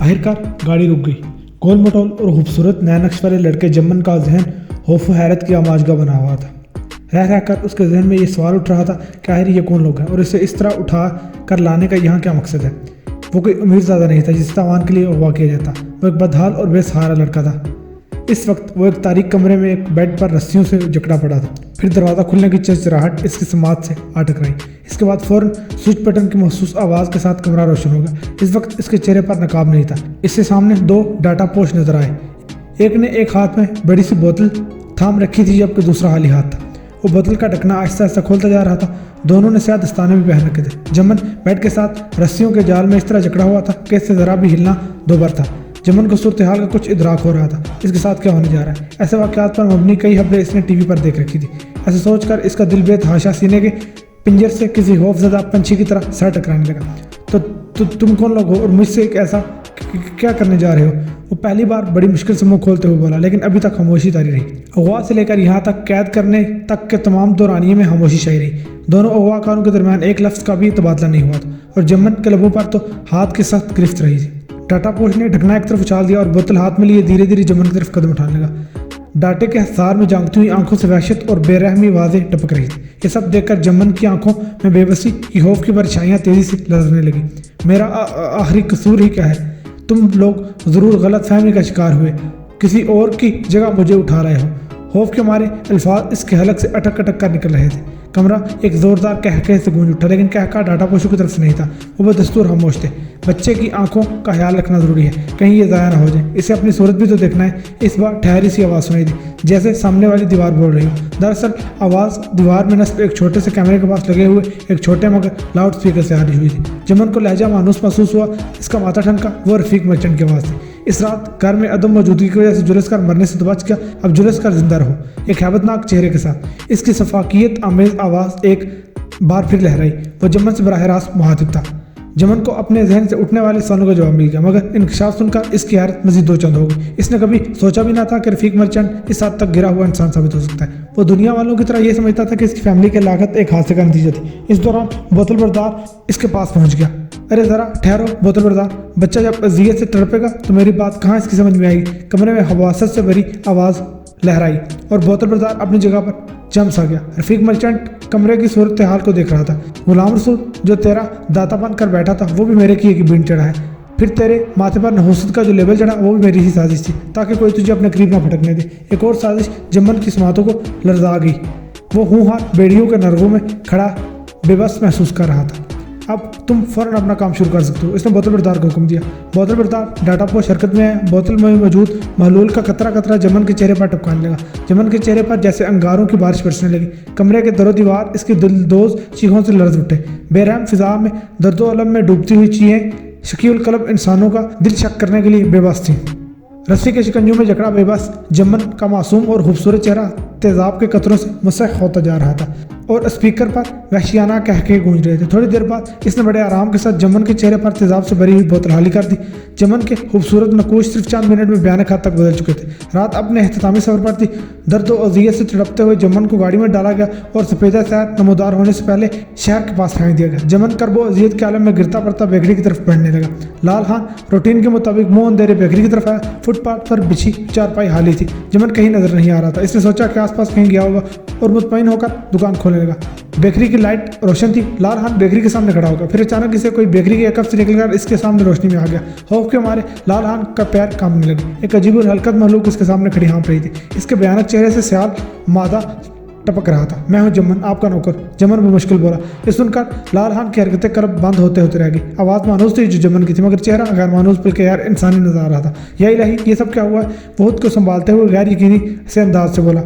आखिरकार गाड़ी रुक गई। गोल मटोल और खूबसूरत नया नक्श वाले लड़के जमन का जहन खौफ व हैरत की आमाजगा बना हुआ था। रह रहकर उसके जहन में ये सवाल उठ रहा था कि आखिर ये कौन लोग हैं और इसे इस तरह उठा कर लाने का यहाँ क्या मकसद है। वो कोई अमीर ज़्यादा नहीं था जिस तावान के लिए अगवा किया जाता। वो एक बदहाल और बेसहारा लड़का था। इस वक्त वो एक तारीक कमरे में एक बेड पर रस्सियों से जकड़ा पड़ा था। फिर दरवाज़ा खुलने की चरचराहट इसकी समात से आ टकराई। इसके बाद फौरन स्विच बटन की महसूस आवाज़ के साथ कमरा रोशन हो गया। इस वक्त इसके चेहरे पर नकाब नहीं था। इससे सामने दो डाटा पोस्ट नजर आए। एक ने एक हाथ में बड़ी सी बोतल थाम रखी थी जबकि दूसरा खाली हाथ था। वो बोतल का ढकना आहिस्ता आहिस्ता खोलता जा रहा था। दोनों ने शायद दस्ताने भी पहन रखे थे। जमन बेड के साथ रस्सियों के जाल में इस तरह जकड़ा हुआ था कि इससे ज़रा भी हिलना दोबर था। जमन को सूरत हाल का कुछ इदराक हो रहा था। इसके साथ क्या होने जा रहा है। ऐसे वाक़यात पर मबनी कई खबरें इसने टीवी पर देख रखी थी। ऐसे सोचकर इसका दिल बेतहाशा सीने के पिंजर से किसी खौफज़दा पंछी की तरह सर टकराने लगा। तो तुम कौन लोग हो और मुझसे एक ऐसा क्या करने जा रहे हो। वो पहली बार बड़ी मुश्किल से मुंह खोलते हुए बोला, लेकिन अभी तक खामोशी तारी रही। अगवा से लेकर यहाँ तक कैद करने तक के तमाम दौरानिये में खामोशी छाई रही। दोनों अगवाकारों के दरमियान एक लफ्ज़ का भी तबादला नहीं हुआ था और जमन के लबों पर तो हाथ की सख्त गिरफ्त रही थी। डाटा पोस्ट ने ढकना एक तरफ उछाल दिया और बोतल हाथ में लिए धीरे धीरे जमन की तरफ कदम उठाने लगा। डाटे के हसार में जांगती हुई आंखों से वहशत और बेरहमी आवाज़ें टपक रही थी। ये सब देखकर जमन की आंखों में बेबसी की खौफ की परछाइयाँ तेजी से लहरने लगी। मेरा आखिरी कसूर ही क्या है। तुम लोग ज़रूर गलत फहमी का शिकार हुए, किसी और की जगह मुझे उठा रहे हो। खौफ के मारे अल्फाज इसके हलक से अटक अटक कर निकल रहे थे। कमरा एक ज़ोरदार कहकहे से गूंज उठा, लेकिन कहका डाटा पोस्टों की तरफ से नहीं था। वो बदस्तूर खामोश थे। बच्चे की आंखों का ख्याल रखना ज़रूरी है, कहीं ये ज़ाया ना हो जाए। इसे अपनी सूरत भी तो देखना है। इस बार ठहरी सी आवाज़ सुनाई दी, जैसे सामने वाली दीवार बोल रही हो। दरअसल आवाज़ दीवार में नस्ब एक छोटे से कैमरे के पास लगे हुए एक छोटे मगर लाउड स्पीकर से आ रही हुई थी। जमन को लहजा मानूस महसूस हुआ। इसका माथा ठनका। वो रफीक मर्चेंट की आवाज़ थी। इस रात घर में अदम मौजूदगी की वजह से जुलस कर मरने से तो बच गया, अब जुलस कर जिंदा रहो, एक हैबतनाक चेहरे के साथ। इसकी सफाकियत आमेज आवाज़ एक बार फिर लहराई। वो जमन से बराह रास्त मुहातिब था। जमन को अपने जहन से उठने वाले सवालों का जवाब मिल गया, मगर इंकशाफ सुनकर इसकी हैरत मजीद दो चंद हो गई। इसने कभी सोचा भी ना था कि रफीक मर्चेंट इस हद तक गिरा हुआ इंसान साबित हो सकता है। वो दुनिया वालों की तरह ये समझता था कि इसकी फैमिली की लागत एक हादसे का नतीजा थी। इस दौरान बोतल बरदार इसके पास पहुंच गया। अरे ज़रा ठहरो बोतल बरदार, बच्चा जब अजियत से तड़पेगा तो मेरी बात कहाँ इसकी समझ में आएगी। कमरे में हवासत से भरी आवाज़ लहराई और बोतल बरदार अपनी जगह पर जम सा गया। रफीक मर्चेंट कमरे की सूरत हाल को देख रहा था। गुलाम रसूल जो तेरा दाता बन कर बैठा था वो भी मेरे किए की बीन चढ़ा है। फिर तेरे माथे पर नहुसत का जो लेबल चढ़ा वो भी मेरी ही साजिश थी, ताकि कोई तुझे अपने करीब ना भटकने दे। एक और साजिश जमन की समातों को लर्जा गई। वो हूँ हाथ बेड़ियों के नरगों में खड़ा बेबस महसूस कर रहा था। अब तुम फ़ौरन अपना काम शुरू कर सकते हो, इसने बोतल बरदार को हुक्म दिया। बोतल बरदार डाटा पोस्ट हरकत में है। बोतल में मौजूद महलूल का कतरा कतरा जमन के चेहरे पर टपकाने लगा। जमन के चेहरे पर जैसे अंगारों की बारिश बरसने लगी। कमरे के दरो दीवार इसकी दिलदोज चीखों से लर्ज उठे। बेरहम फिजा में दर्दो अलम में डूबती हुई चीखें शकील कलब इंसानों का दिल शक करने के लिए बेबस थी। रस्सी के शिकंजों में जकड़ा बेबस जमन का मासूम और खूबसूरत चेहरा तेजाब के कतरों से मुसख होता जा रहा था और स्पीकर पर वहशियाना कहके गूंज रहे थे। थोड़ी देर बाद इसने बड़े आराम के साथ जमन के चेहरे पर तेजाब से भरी हुई बोतल खाली कर दी। जमन के खूबसूरत नकूश सिर्फ चंद मिनट में भयानक हद तक बदल चुके थे। रात अपने एहतमामी सफर पर थी। दर्द और अजियत से तड़पते हुए जमन को गाड़ी में डाला गया और सफेदा शहर नमोदार होने से पहले शहर के पास फेंक दिया गया। जमन करबो अजियत के आलम में गिरता पड़ता बेकरी की तरफ बढ़ने लगा। लाल खान रूटीन के मुताबिक मुंह अंधेरे बेकरी की तरफ आया। फुटपाथ पर बिछी चारपाई हाली थी। जमन कहीं नजर नहीं आ रहा था। इसने सोचा कि आसपास कहीं गया होगा और मुतमईन होकर दुकान खोलने लगा। बेकरी की लाइट रोशन थी। लाल खान बेकरी के सामने खड़ा होगा। फिर अचानक इसे कोई बेकरी के एक कप से निकलकर इसके सामने रोशनी में आ गया। खौफ के मारे लाल खान का पैर कांपने लगे। एक अजीब और हलकत महलूक इसके सामने खड़ी हाँप रही थी। इसके भयानक चेहरे से सियाल मादा टपक रहा था। मैं हूँ जमन, आपका नौकर, जमन मुश्किल बोला। ये सुनकर लाल खान की हरकतें करब बंद होते होते रह गई। आवाज़ मानूस थी जो जमन की थी, मगर चेहरा गैर मानूस बल्कि यार इंसानी नजर आ रहा था। या इलाही, ये सब क्या हुआ है। बहुत को संभालते हुए गैर यकीनी से अंदाज से बोला।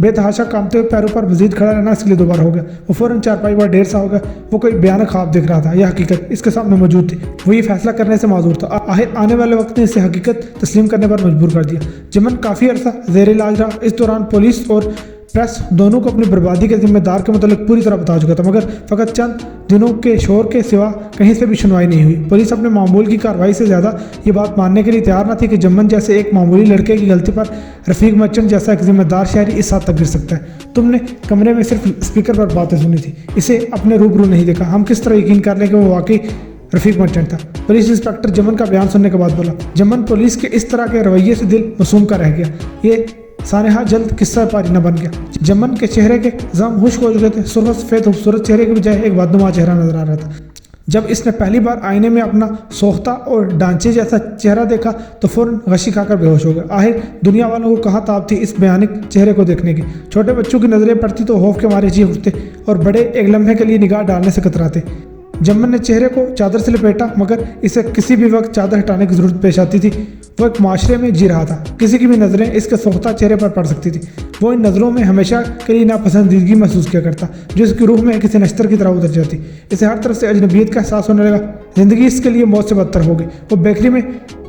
बेतहाशा कांपते हुए पैरों पर मजीद खड़ा रहना इसके लिए दोबारा हो गया। वो फौरन चारपाई पर ढेर सा हो गया। वो कोई भयानक ख्वाब देख रहा था। यह हकीकत इसके सामने मौजूद थी। वो ये फैसला करने से माजूर था। आखिर आने वाले वक्त ने इसे हकीकत तस्लीम करने पर मजबूर कर दिया। जमन काफ़ी अरसा जेर इलाज रहा। इस दौरान पुलिस और प्रेस दोनों को अपनी बर्बादी के जिम्मेदार के मतलब पूरी तरह बता चुका था, मगर फ़कत चंद दिनों के शोर के सिवा कहीं से भी सुनवाई नहीं हुई। पुलिस अपने मामूल की कार्रवाई से ज़्यादा ये बात मानने के लिए तैयार न थी कि जमन जैसे एक मामूली लड़के की गलती पर रफीक मर्चेंट जैसा एक जिम्मेदार शहरी इस हद तक गिर सकता है। तुमने कमरे में सिर्फ स्पीकर पर बातें सुनी थी, इसे अपने रूबरू नहीं देखा। हम किस तरह यकीन कर लें कि वो वाकई रफीक मर्चेंट था। पुलिस इंस्पेक्टर जमन का बयान सुनने के बाद बोला, जमन पुलिस के इस तरह के रवैये से दिल मसूम का रह गया। ये सानेहा जल्द किस्सा पारी न बन गया। जमन के चेहरे के जम खुश्क हो चुके थे। सुर्ख सफेद खूबसूरत चेहरे के बजाय एक बदनुमा चेहरा नजर आ रहा था। जब इसने पहली बार आईने में अपना सोख्ता और ढांचे जैसा चेहरा देखा तो फौरन गशी खाकर बेहोश हो गया। आखिर दुनिया वालों को कहाँ ताब थी इस भयानक चेहरे को देखने की। छोटे बच्चों की नजरें पड़ती तो खौफ के मारे चीख उठते और बड़े एक लम्हे के लिए निगाह डालने से कतराते। जमन ने चेहरे को चादर से लपेटा, मगर इसे किसी भी वक्त चादर हटाने की जरूरत पेश आती थी। वो एक माशरे में जी रहा था, किसी की भी नज़रें इसके सोख्ता चेहरे पर पड़ सकती थी। वो इन नज़रों में हमेशा के लिए नापसंदीदगी महसूस किया करता, जो इसकी रूह में किसी नश्तर की तरह उतर जाती। इसे हर तरफ से अजनबियत का एहसास होने लगा। जिंदगी इसके लिए मौत से बदतर हो गई। वो बेकरी में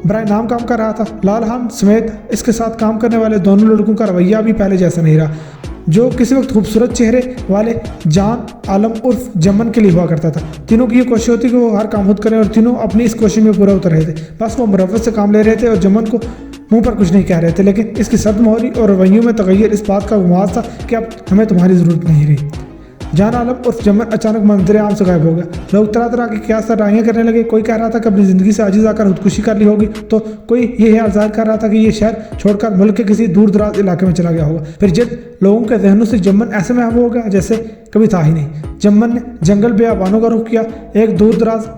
बराए नाम काम कर रहा था। लालहान समेत इसके साथ काम करने वाले दोनों लड़कों का रवैया भी पहले जैसा नहीं रहा, जो किसी वक्त खूबसूरत चेहरे वाले जान आलम उर्फ जमन के लिए हुआ करता था। तीनों की ये कोशिश होती कि वो हर काम खुद करें और तीनों अपनी इस कोशिश में पूरा उतर रहे थे। बस वो मुरव्वत से काम ले रहे थे और जमन को मुंह पर कुछ नहीं कह रहे थे, लेकिन इसकी सदमोहरी और रवैयों में तगैर इस बात का गुमाज था कि अब हमें तुम्हारी ज़रूरत नहीं रही। जान आलम उर्फ जमन अचानक मंजरे आम से गायब हो गया। लोग तरह तरह की क्या सराहियाँ करने लगे। कोई कह रहा था कि अपनी ज़िंदगी से आजिज़ आकर खुदकुशी कर ली होगी, तो कोई ये ख्याल जाहिर कर रहा था कि ये शहर छोड़कर मुल्क के किसी दूर दराज इलाके में चला गया होगा। फिर जिन लोगों के जहनों से जमन ऐसे में हो गया जैसे कभी था ही नहीं। जमन ने जंगल बेआबानों का रुख किया, एक दूर दराज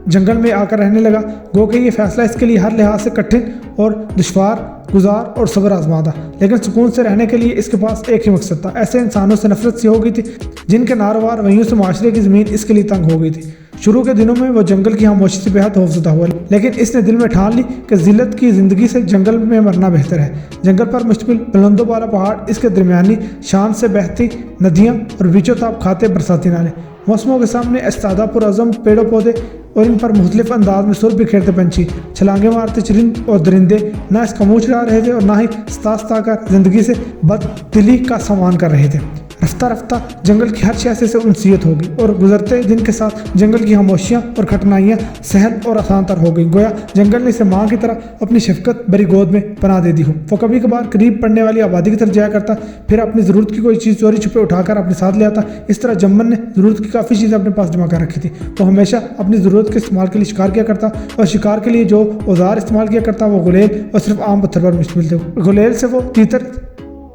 जंगल में आकर रहने लगा। गो कि ये फैसला इसके लिए हर लिहाज से कठिन और दुश्वार गुजार और सब्र आजमा था, लेकिन सुकून से रहने के लिए इसके पास एक ही मकसद था। ऐसे इंसानों से नफरत सी हो गई थी जिनके नारवार वहीं से माशरे की ज़मीन इसके लिए तंग हो गई थी। शुरू के दिनों में वो जंगल की खामोशी से बेहद खौफजदा हुआ, लेकिन इसने दिल में ठान ली कि जिल्लत की ज़िंदगी से जंगल में मरना बेहतर है। जंगल पर मुश्तमिल बुलंदों वाला पहाड़, इसके दरमियानी शान से बहती नदियाँ और बीचों ताप खाते बरसाती नाले, मौसमों के सामने इस्तादा पुरअज़म पेड़ों पौधे और इन पर मुख्तलिफ अंदाज में सुर बिखेरते पंछी, छलांगे मारते चरिंद और दरिंदे ना इसका मुँह चढ़ा रहे थे और ना ही सता कर जिंदगी से बददिली का सामान कर रहे थे। रफ्ता रफ्ता जंगल की हर शय से उनसीयत होगी और गुजरते दिन के साथ जंगल की खामोशियाँ और खटनाइयाँ सहल और आसान तर हो गई। गोया जंगल ने इसे माँ की तरह अपनी शफकत भरी गोद में पनाह दे दी हो। वो कभी कभार करीब पड़ने वाली आबादी की तरफ जाया करता, फिर अपनी ज़रूरत की कोई चीज़ चोरी छुपे उठाकर अपने साथ ले आता। इस तरह जमन ने ज़रूरत की काफ़ी चीज़ें अपने पास जमा कर रखी थी। वो हमेशा अपनी ज़रूरत के इस्तेमाल के लिए शिकार किया करता और शिकार के लिए जो औजार इस्तेमाल किया करता वो गुलेल और सिर्फ आम पत्थर पर मुश्तमिल थे। गुलेल से वो तीतर,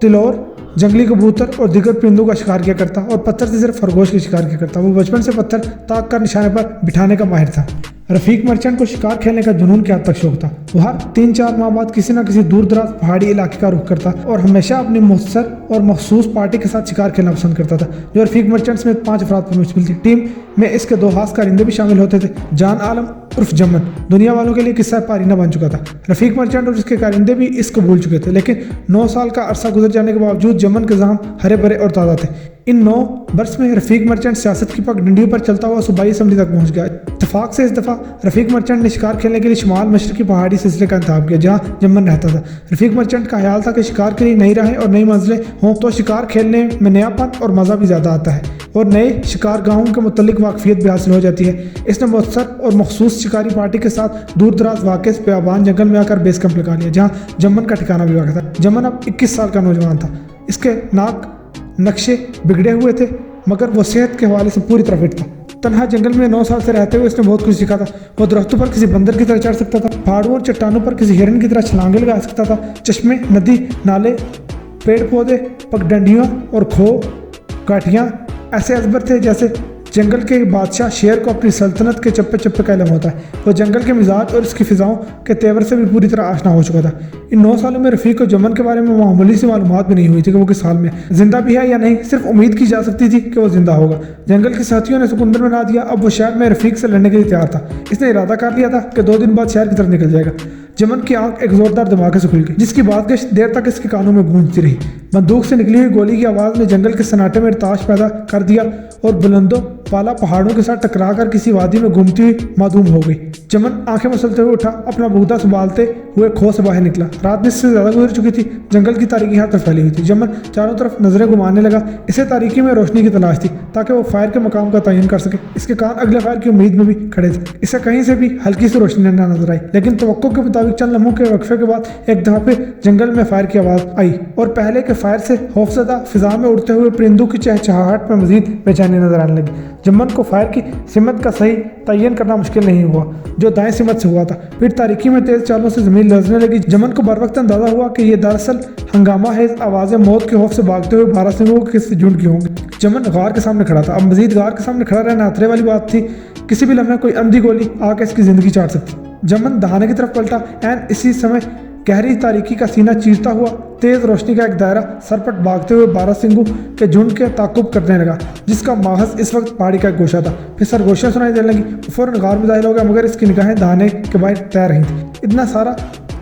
तिलौर, जंगली कबूतर और दीगर परिंदों का शिकार किया करता और पत्थर से सिर्फ खरगोश का शिकार किया करता। वो बचपन से पत्थर ताक कर निशाने पर बिठाने का माहिर था। रफीक मर्चेंट को शिकार खेलने का जुनून क्या तक शौक था। वो हर 3-4 माह बाद किसी न किसी दूर दराज पहाड़ी इलाके का रुख करता और हमेशा अपनी मुख्तर और मखसूस पार्टी के साथ शिकार खेलना पसंद करता था, जो रफीक मर्चेंट समेत 5 अफराद पर मुश्तमिल थी। टीम में इसके 2 खास कारिंदे भी शामिल होते थे। जान आलम उर्फ जमन दुनिया वालों के लिए किस्सा पारीना बन चुका था। रफीक मर्चेंट और इसके कारिंदे भी इसको भूल चुके थे, लेकिन 9 साल का अरसा गुजर जाने के बावजूद जमन के ज़ाम हरे भरे और ताज़ा थे। इन 9 बरस में रफीक मर्चेंट सियासत की पगडंडियों पर चलता हुआ सूबाई असम्बली तक पहुंच गया। इत्तेफाक से इस दफ़ा रफीक मर्चेंट ने शिकार खेलने के लिए शुमाल मशरक़ की पहाड़ी सिलसिले का इंतखाब किया, जहाँ जमन रहता था। रफीक मर्चेंट का ख्याल था कि शिकार के लिए नई राहें और नई मंजिलें हों तो शिकार खेलने में नयापन और मज़ा भी ज़्यादा आता है और नए शिकार गाहों के मुतल्लिक वाकफियत भी हासिल हो जाती है। इसने मुख्तर और मखसूस शिकारी पार्टी के साथ दूर दराज वाक़ बेआबान जंगल में आकर बेस कैंप लगा लिया, जहाँ जमन का ठिकाना भी वाक़ था। जमन अब 21 साल का नौजवान था। इसके नाक नक्शे बिगड़े हुए थे, मगर वो सेहत के हवाले से पूरी तरह फिट था। तन्हा जंगल में 9 साल से रहते हुए इसने बहुत कुछ सीखा था। वो दरख्तों पर किसी बंदर की तरह चढ़ सकता था, पहाड़ों और चट्टानों पर किसी हिरन की तरह छलांगे लगा सकता था। चश्मे, नदी, नाले, पेड़ पौधे, पगडंडियाँ और खो काठियाँ ऐसे अजबर थे जैसे जंगल के बादशाह शेर को अपनी सल्तनत के चप्पे चप्पे का इल्म होता है। वो जंगल के मिजाज और इसकी फिजाओं के तेवर से भी पूरी तरह आशना हो चुका था। इन 9 सालों में रफीक को जमन के बारे में मामूली सी मालूमात भी नहीं हुई थी कि वो किस हाल में जिंदा भी है या नहीं। सिर्फ उम्मीद की जा सकती थी कि वो जिंदा होगा। जंगल के साथियों ने सुकुंदर बना दिया। अब वो शहर में रफीक से लड़ने के लिए तैयार था। इसने इरादा कर लिया था कि 2 दिन बाद शहर की तरफ निकल जाएगा। जमन की आंख एक जोरदार धमाके से खुल गई, जिसकी बातगश देर तक इसके कानों में गूंजती रही। बंदूक से निकली हुई गोली की आवाज़ ने जंगल के सन्नाटे में ताश पैदा कर दिया और बुलंदों वाला पहाड़ों के साथ टकराकर किसी वादी में घूमती हुई माधूम हो गई। जमन आंखें मसलते हुए उठा, अपना बूदा संभालते हुए खो से बाहर निकला। रात में से ज़्यादा गुजर चुकी थी। जंगल की तारीकी हर तरफ फैली हुई थी। जमन चारों तरफ नजरें घुमाने लगा। इसे तारीकी में रोशनी की तलाश थी ताकि वो फायर के मकाम का तयन कर सके। इसके कान अगले फायर की उम्मीद में भी खड़े थे। इसे कहीं से भी हल्की सी रोशनी न नजर आई, लेकिन तवक्को के मुताबिक चंद लम्हों के वक्फे के बाद एक दफा फिर जंगल में फायर की आवाज़ आई और पहले के फायर से खौफजदा फिजा में उड़ते हुए परिंदों की चहचहाहट में मजीद बेचैनी नजर आने लगी। جمن کو فائر کی سمت کا صحیح تعین کرنا مشکل نہیں ہوا جو دائیں سمت سے ہوا تھا۔ پھر تاریکی میں تیز چالوں سے زمین لرزنے لگی۔ جمن کو بروقت اندازہ ہوا کہ یہ دراصل ہنگامہ ہے، آوازیں موت کے خوف سے بھاگتے ہوئے باراسنگھوں کے کسی جھنڈ کی ہوں گی۔ جمن غار کے سامنے کھڑا تھا، اب مزید غار کے سامنے کھڑا رہنا خطرے والی بات تھی، کسی بھی لمحے کوئی عمدی گولی آ کے اس کی زندگی چاٹ سکتی۔ جمن دہانے کی طرف پلٹا، عین اسی سمے گہری تاریکی کا سینہ چیرتا ہوا تیز روشنی کا ایک دائرہ سرپٹ بھاگتے ہوئے باراسنگھوں کے جھنڈ کے تعاقب کرنے لگا، جس کا ماخذ اس وقت پہاڑی کا ایک گوشہ تھا۔ پھر سرگوشیاں سنائی دینے لگی، وہ فوراً غار میں داخل ہو گیا، مگر اس کی نگاہیں دہانے کے باہر تیر رہی تھیں۔ اتنا سارا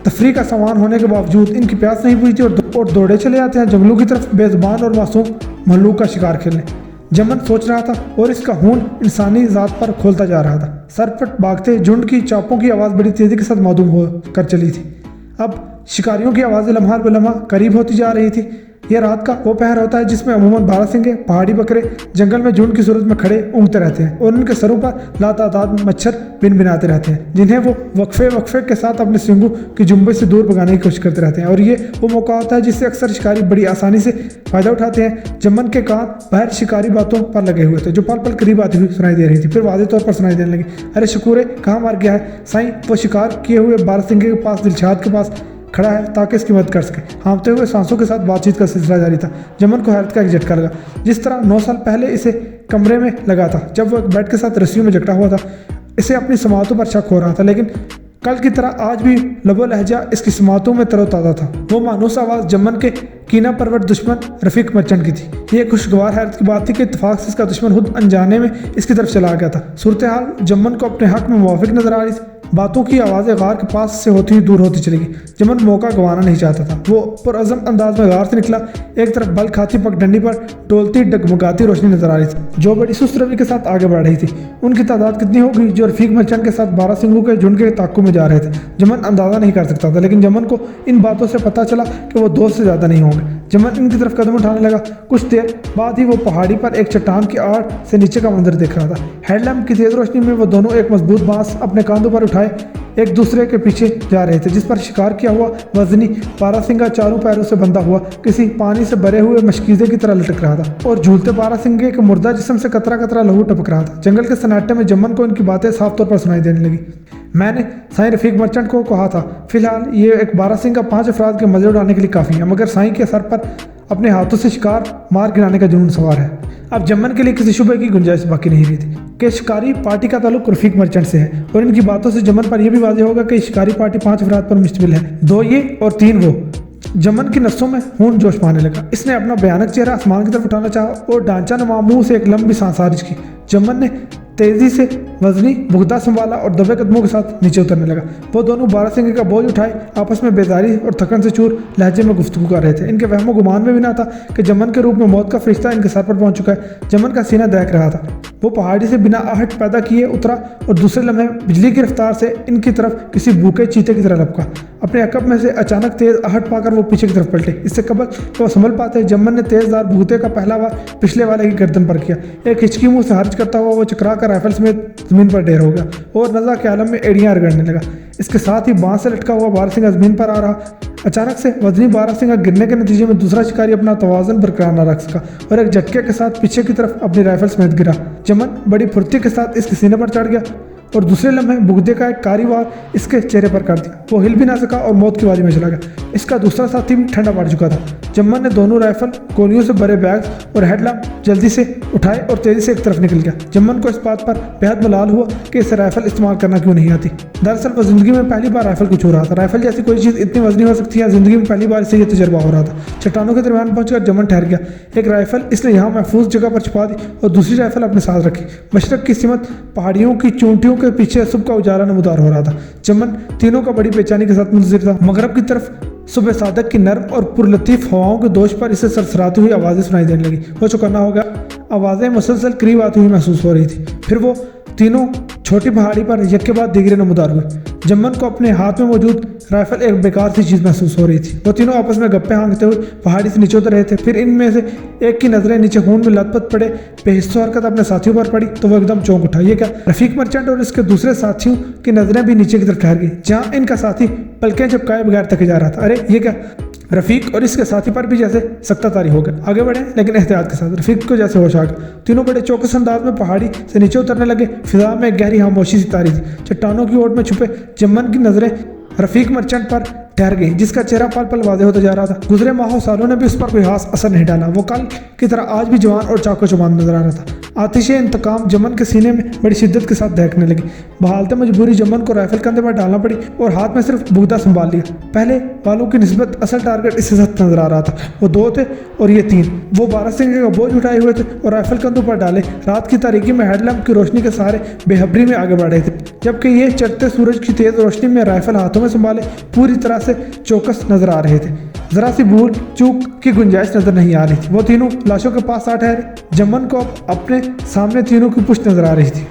تفریح کا سامان ہونے کے باوجود ان کی پیاس نہیں بجھی تھی اور دوڑے چلے آتے ہیں جنگلوں کی طرف بے زبان اور معصوم مخلوق کا شکار کھیلنے۔ جمن سوچ رہا تھا اور اس کا خون انسانی ذات پر کھولتا جا رہا تھا۔ سرپٹ بھاگتے جھنڈ کی چاپوں کی آواز بڑی تیزی کے ساتھ معدوم ہو کر چلی تھی۔ اب شکاریوں کی آوازیں لمحہ بہ لمحہ قریب ہوتی جا رہی تھی۔ یہ رات کا وہ پہر ہوتا ہے جس میں عموماً باراسنگھے پہاڑی بکرے جنگل میں جھنڈ کی صورت میں کھڑے اونگتے رہتے ہیں اور ان کے سروں پر لاتعداد مچھر بن بناتے رہتے ہیں، جنہیں وہ وقفے کے ساتھ اپنے سینگوں کی جنبش سے دور بھگانے کی کوشش کرتے رہتے ہیں، اور یہ وہ موقع ہوتا ہے جس سے اکثر شکاری بڑی آسانی سے فائدہ اٹھاتے ہیں۔ جمن کے کان باہر شکاری باتوں پر لگے ہوئے تھے جو پل پل قریب آتی ہوئی سنائی دے رہی تھی، پھر واضح طور پر سنائی دینے لگی۔ ارے شکورے کہاں مار گیا ہے سائیں؟ وہ شکار کیے ہوئے باراسنگھے کے پاس دلشاد کے پاس کھڑا ہے تاکہ اس کی مدد کر سکے۔ ہانپتے ہوئے سانسوں کے ساتھ بات چیت کا سلسلہ جاری تھا۔ جمن کو حیرت کا ایک جھٹکا لگا، جس طرح 9 سال پہلے اسے کمرے میں لگا تھا جب وہ ایک بیٹ کے ساتھ رسیوں میں جکڑا ہوا تھا۔ اسے اپنی سماعتوں پر شک ہو رہا تھا، لیکن کل کی طرح آج بھی لب و لہجہ اس کی سماعتوں میں تر و تازہ تھا۔ وہ مانوس آواز جمن کے کینہ پرور دشمن رفیق مرچنٹ کی تھی۔ یہ خوشگوار حیرت کی بات تھی کہ اتفاق سے اس کا دشمن خود انجانے میں اس کی طرف چلا گیا تھا۔ صورتحال جمن کو اپنے حق میں موافق نظر آ رہی تھی۔ باتوں کی آوازیں غار کے پاس سے ہوتی ہوئی دور ہوتی چلی گئی۔ جمن موقع گنوانا نہیں چاہتا تھا۔ وہ پرعزم انداز میں غار سے نکلا۔ ایک طرف بل کھاتی پگڈنڈی پر ڈولتی ڈگمگاتی روشنی نظر آ رہی تھی جو بڑی سست روی کے ساتھ آگے بڑھ رہی تھی۔ ان کی تعداد کتنی ہوگی جو رفیق مرچنٹ کے ساتھ باراسنگھوں کے جھنڈ کے تعاقب میں جا رہے تھے، جمن اندازہ نہیں کر سکتا تھا، لیکن جمن کو ان باتوں سے پتہ چلا کہ وہ 2 سے زیادہ نہیں ہوں گے۔ جمن ان کی طرف قدم اٹھانے لگا۔ کچھ دیر بعد ہی وہ پہاڑی پر ایک چٹان کی آڑ سے نیچے کا منظر دیکھ رہا تھا۔ ہیڈ لیمپ کی تیز روشنی میں وہ دونوں ایک مضبوط بانس اپنے کاندھوں پر اٹھائے ایک دوسرے کے پیچھے جا رہے تھے، جس پر شکار کیا ہوا وزنی باراسنگھا چاروں پیروں سے بندھا ہوا کسی پانی سے بھرے ہوئے مشکیزے کی طرح لٹک رہا تھا اور جھولتے باراسنگھے کے مردہ جسم سے قطرہ قطرہ لہو ٹپک رہا تھا۔ جنگل کے سناٹے میں جمن کو ان کی باتیں صاف طور پر سنائی دینے لگی۔ میں نے سائیں رفیق مرچنٹ کو کہا تھا فی الحال یہ ایک باراسنگھا 5 افراد کے مزے اڑانے کے لیے کافی ہے، مگر سائیں کے سر پر اپنے ہاتھوں سے شکار مار گرانے کا جنون سوار ہے۔ اب جمن کے لیے کسی شبہ کی گنجائش باقی نہیں رہی تھی کہ شکاری پارٹی کا تعلق رفیق مرچنٹ سے ہے، اور ان کی باتوں سے جمن پر یہ بھی واضح ہوگا کہ شکاری پارٹی 5 افراد پر مشتمل ہے، 2 یہ اور 3 وہ۔ جمن کی نسوں میں خون جوش پانے لگا۔ اس نے اپنا بھیانک چہرہ آسمان کی طرف اٹھانا چاہا اور ڈھانچہ نما منہ سے ایک لمبی سانس خارج کی۔ جمن نے تیزی سے وزنی بغدہ سنبھالا اور دبے قدموں کے ساتھ نیچے اترنے لگا۔ وہ دونوں باراسنگھے کا بوجھ اٹھائے آپس میں بیزاری اور تھکن سے چور لہجے میں گفتگو کر رہے تھے۔ ان کے وہم و گمان میں بھی نہ تھا کہ جمن کے روپ میں موت کا فرشتہ ان کے سر پر پہنچ چکا ہے۔ جمن کا سینہ دہک رہا تھا۔ وہ پہاڑی سے بنا آہٹ پیدا کیے اترا اور دوسرے لمحے بجلی کی رفتار سے ان کی طرف کسی بھوکے چیتے کی طرح لپکا۔ اپنے عقب میں سے اچانک تیز آہٹ پا کر وہ پیچھے کی طرف پلٹے۔ اس سے قبل کہ وہ سنبھل پاتے جمن نے تیز دار بھوتے کا پہلا وار پچھلے والے کی گردن پر کیا۔ ایک ہچکی منہ سے خارج کرتا ہوا وہ چکرا کر رائفل سمیت زمین پر ڈھیر ہو گیا اور نزا کے عالم میں ایڑیاں رگڑنے لگا۔ اس کے ساتھ ہی بانس سے لٹکا ہوا باراسنگھا زمین پر آ رہا۔ اچانک سے وزنی باراسنگھا گرنے کے نتیجے میں دوسرا شکاری اپنا توازن برقرار نہ رکھ سکا اور ایک جھٹکے کے ساتھ پیچھے کی طرف اپنی رائفل سمیت گرا۔ جمن بڑی پھرتی کے ساتھ اس کے سینے پر چڑھ گیا اور دوسرے لمحے بغدے کا ایک کاری وار اس کے چہرے پر کر دیا۔ وہ ہل بھی نہ سکا اور موت کی وادی میں چلا گیا۔ اس کا دوسرا ساتھی بھی ٹھنڈا پڑ چکا تھا۔ جمن نے دونوں رائفل گولیوں سے بھرے بیگز اور ہیڈ لیمپ جلدی سے اٹھائے اور تیزی سے ایک طرف نکل گیا۔ جمن کو اس بات پر بہت ملال ہوا کہ اسے رائفل استعمال کرنا کیوں نہیں آتی۔ دراصل وہ زندگی میں پہلی بار رائفل کو چھو رہا تھا۔ رائفل جیسی کوئی چیز اتنی وزنی ہو سکتی ہے، زندگی میں پہلی بار اسے یہ تجربہ ہو رہا تھا۔ چٹانوں کے درمیان پہنچ کر جمن ٹھہر گیا۔ ایک رائفل اس نے یہاں محفوظ جگہ پر چھپا دی اور دوسری رائفل اپنے ساتھ رکھی۔ مشرق کی سمت پہاڑیوں کی چونٹیوں کے پیچھے صبح کا اجالا نمودار ہو رہا تھا۔ جمن تینوں کا بڑی بے چینی کے ساتھ منتظر تھا۔ مغرب کی طرف صبح صادق کی نرم اور پرلطیف ہواؤں کے دوش پر اسے سرسراتی ہوئی آوازیں سنائی دینے لگی۔ وہ چوکنا ہو گیا۔ آوازیں مسلسل قریب آتی ہوئی محسوس ہو رہی تھی۔ پھر وہ تینوں چھوٹی پہاڑی پر یک کے بعد دیگرے نمودار ہوئے۔ जम्मन को अपने हाथ में मौजूद राइफल एक बेकार सी चीज महसूस हो रही थी। वो तीनों आपस में गप्पे हाँकते हुए पहाड़ी से नीचे उतर रहे थे। फिर इनमें से एक की नजरें नीचे खून में लथपथ पड़े बेहिस्सो हरकत अपने साथियों पर पड़ी तो वो एकदम चौंक उठा। ये क्या? रफीक मर्चेंट और इसके दूसरे साथियों की नजरें भी नीचे की तरफ ठहर गई, जहाँ इनका साथी पलकें झपकाए बगैर थके जा रहा था। अरे ये क्या? रफीक और इसके साथी पर भी जैसे सख्तातारी हो गया। आगे बढ़े लेकिन एहतियात के साथ। रफीक को जैसे होश आ गया। तीनों बड़े चौकस अंदाज में पहाड़ी से नीचे उतरने लगे। फिजा में गहरी खामोशी सी तारी थी। चट्टानों की ओट में छुपे जम्मन की नजरें रफीक मर्चेंट पर ठहर गई, जिसका चेहरा पल पल वादे होता जा रहा था। गुजरे माहों सालों ने भी उस पर कोई खास असर नहीं डाला। वो कल की तरह आज भी जवान और चाको चौबंद नजर आ रहा था। आतिश इंतकाम जमन के सीने में बड़ी शिद्दत के साथ दहकने लगी। बहालते मजबूरी जमन को राइफल कंधे पर डालना पड़ी और हाथ में सिर्फ बुगदा संभाल लिया। पहले वालों की निस्बत असल टारगेट इससे सख्त नजर आ रहा था। वो 2 थे और ये 3। वो 12 सिंगे का बोझ उठाए हुए थे और राइफल कंधों पर डाले रात की तारीकी में हेडलैम्प की रोशनी के सहारे बेहबरी में आगे बढ़ रहे थे, जबकि ये चढ़ते सूरज की तेज रोशनी में राइफल हाथों में संभाले पूरी तरह से चौकस नजर आ रहे थे। जरा सी भूल चूक की गुंजाइश नजर नहीं आ रही थी। वो तीनों लाशों के पास आ ठहरे। जमन को अपने सामने तीनों की पुष्ट नजर आ रही थी।